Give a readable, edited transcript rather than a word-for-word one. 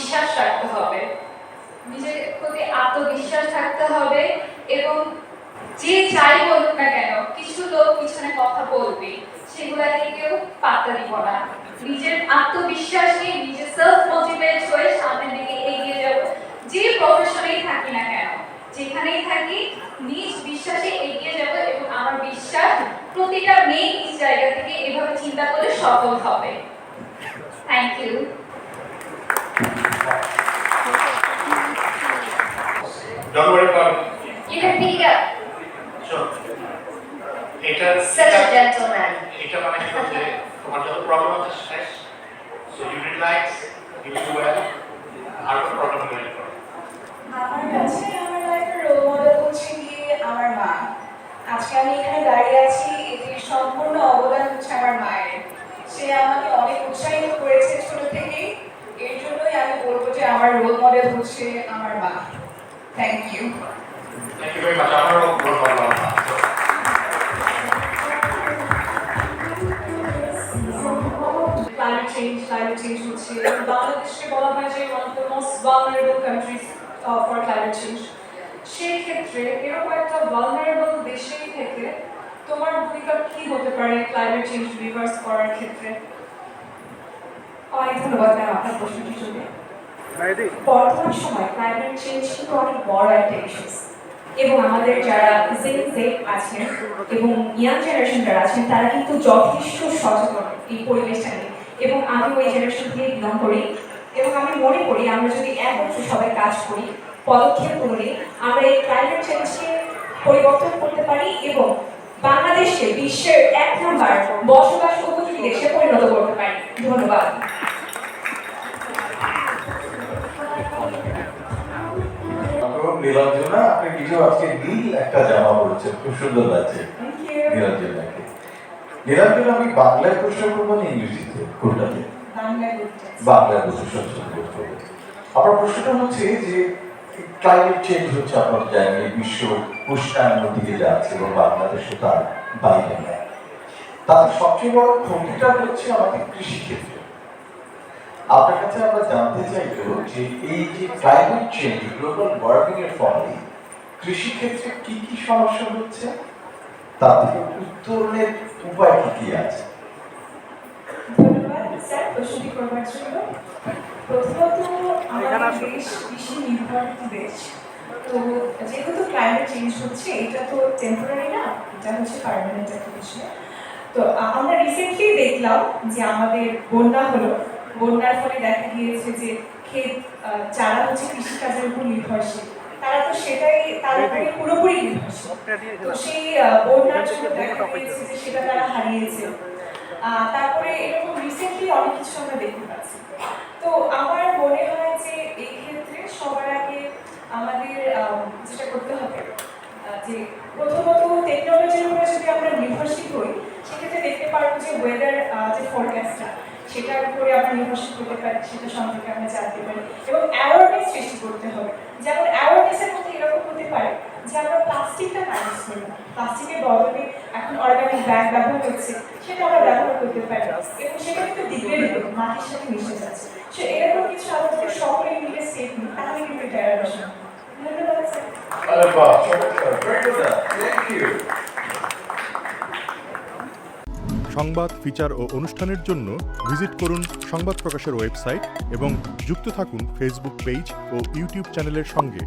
বিশ্বাস রাখতে হবে, নিজের প্রতি আত্মবিশ্বাস থাকতে হবে এবং যে যাই বলুক না কেন কিছু লোক পিছনে কথা বলবে সেগুলাকে কেউ পাত্তা দিব না। নিজের আত্মবিশ্বাস নিয়ে নিজে সেলফ মোটিভেট হয়ে সামনের দিকে এগিয়ে যাব। যে প্রফেশনেই থাকি না কেন, যেখানেই থাকি নিজ বিশ্বাসে এগিয়ে যাব এবং আমার বিশ্বাস প্রতিটা মেয়ে নিজ জায়গা থেকে এভাবে চিন্তা করে সফল হবে। Thank you. Don't worry about it. You can pick it up. Sure. এটা Such a gentleman. এটা মানে কি যে তোমার যত প্রবলেম আছে শেষ, so you relax, you do well, আর কোনো প্রবলেম নেই। আমার কাছে আমার লাইফের রোল মডেল হচ্ছে গিয়ে আমার মা। আজকে আমি এখানে দাঁড়িয়ে আছি, এটির সম্পূর্ণ অবদান হচ্ছে আমার মায়ের। সে আমাকে অনেক উৎসাহিত করেছে ছোট থেকেই, এর জন্যই আমি বলবো যে আমার রোল মডেল হচ্ছে আমার মা। Thank you. Thank you very much. আমারও ভালো লাগলো। Climate change হচ্ছে বাংলাদেশকে বলা হয় যে one of the most vulnerable countries for climate change. সেই ক্ষেত্রে এরকম একটা vulnerable দেশে থেকে তোমার ভূমিকা কি হতে পারে climate change reverse করার ক্ষেত্রে? অনেক ধন্যবাদ ম্যাম আপনার প্রশ্নটির জন্য। বর্তমান সময় ক্লাইমেট চেঞ্জ কিন্তু অনেক বড় একটা ইস্যু এবং আমাদের যারা জেন জেড আছেন এবং ইয়াং জেনারেশন যারা আছেন তারা কিন্তু যথেষ্ট সচেতন এই পরিবেশটা নিয়ে, এবং আমি ওই জেনারেশন থেকে বিলং করি এবং আমি মনে করি আমরা যদি একত্রে সবাই কাজ করি, পদক্ষেপ করি, আমরা এই ক্লাইমেট চেঞ্জকে পরিবর্তন করতে পারি এবং বাংলাদেশকে বিশ্বের 1 নম্বর বসবাস উপযোগী দেশে পরিণত করতে পারি। ধন্যবাদ। নীলাঞ্জনা, আপনি কিছু আজকে নীল একটা জামা পরেছেন, খুব সুন্দর লাগছে নীলাঞ্জনাকে। নীলাঞ্জনা, আমি বাংলায় প্রশ্ন করবো না ইংরেজিতে? কোনটাতে? বাংলায় করতে। আমার প্রশ্নটা হচ্ছে যে ক্লাইমেট চেঞ্জ হচ্ছে আপনার জায়গায় বিশ্ব উষ্ণায়নের দিকে যাচ্ছে এবং বাংলাদেশও তার বাইরে নেয়। তাতে সবচেয়ে বড় ক্ষতিটা হচ্ছে আমাদের কৃষিক্ষেত্রে। আপনার কাছে আমরা জানতে চাইব যে এই যে ক্লাইমেট চেঞ্জ, গ্লোবাল ওয়ার্মিং এর ফলে কৃষিক্ষেত্রে কি কি সমস্যা হচ্ছে, তা থেকে উত্তরণের উপায় কি কি আছে? ধন্যবাদ স্যার প্রশ্নটি করবার জন্য। প্রথমত আমাদের দেশ কৃষি নির্ভর দেশ, তো যেহেতু ক্লাইমেট চেঞ্জ হচ্ছে এটা তো টেম্পোরারি না, এটা হচ্ছে পার্মানেন্ট একটা বিষয়। তো আমরা রিসেন্টলি দেখলাম যে আমাদের বন্যা হলো, বন্যার ফলে দেখা গিয়েছে যে ক্ষেত যারা হচ্ছে কৃষিকাজের উপর নির্ভরশীল তারা তো সেটাই তার উপরে পুরোপুরি নির্ভরশীল। তো সেই বন্যার জন্য দেখা গিয়েছে যে সেটা তারা হারিয়েছে। তারপরে এরকম রিসেন্টলি অনেক কিছু আমরা দেখতে পাচ্ছি। তো আমার মনে হয় যে এই ক্ষেত্রে সবার আগে আমাদের যেটা করতে হবে যে প্রথমত টেকনোলজির উপরে যদি আমরা নির্ভরশীল হই সেক্ষেত্রে দেখতে পারবো যে ওয়েদার যে ফরকাস্টটা সেটার উপরে আমরা নির্ভরশীল করতে পারি, সেটা সম্পর্কে আমরা জানতে পারি এবং অ্যাওয়ারনেস সৃষ্টি করতে হবে। যেমন অ্যাওয়ারনেসের মধ্যে এরকম হতে পারে যে আমরা প্লাস্টিকটা না ইউজ করি না, প্লাস্টিকের বদলে এখন অর্গানিক ব্যাগ ব্যবহার হচ্ছে, সেটা আমরা ব্যবহার করতে পারি এবং সেটা কিন্তু ডিগ্রেডেবল, মাটির সাথে মিশে যাচ্ছে। সো এরকম কিছু আমাদের সকলে মিলে স্টেপ নিই, তাহলে কিন্তু এটা এড়ানো সম্ভব। ধন্যবাদ স্যার। আরে বাহ, থ্যাংক ইউ। সংবাদ, ফিচার ও অনুষ্ঠানের জন্য ভিজিট করুন সংবাদ প্রকাশের ওয়েবসাইট এবং যুক্ত থাকুন ফেসবুক পেজ ও ইউটিউব চ্যানেলের সঙ্গে।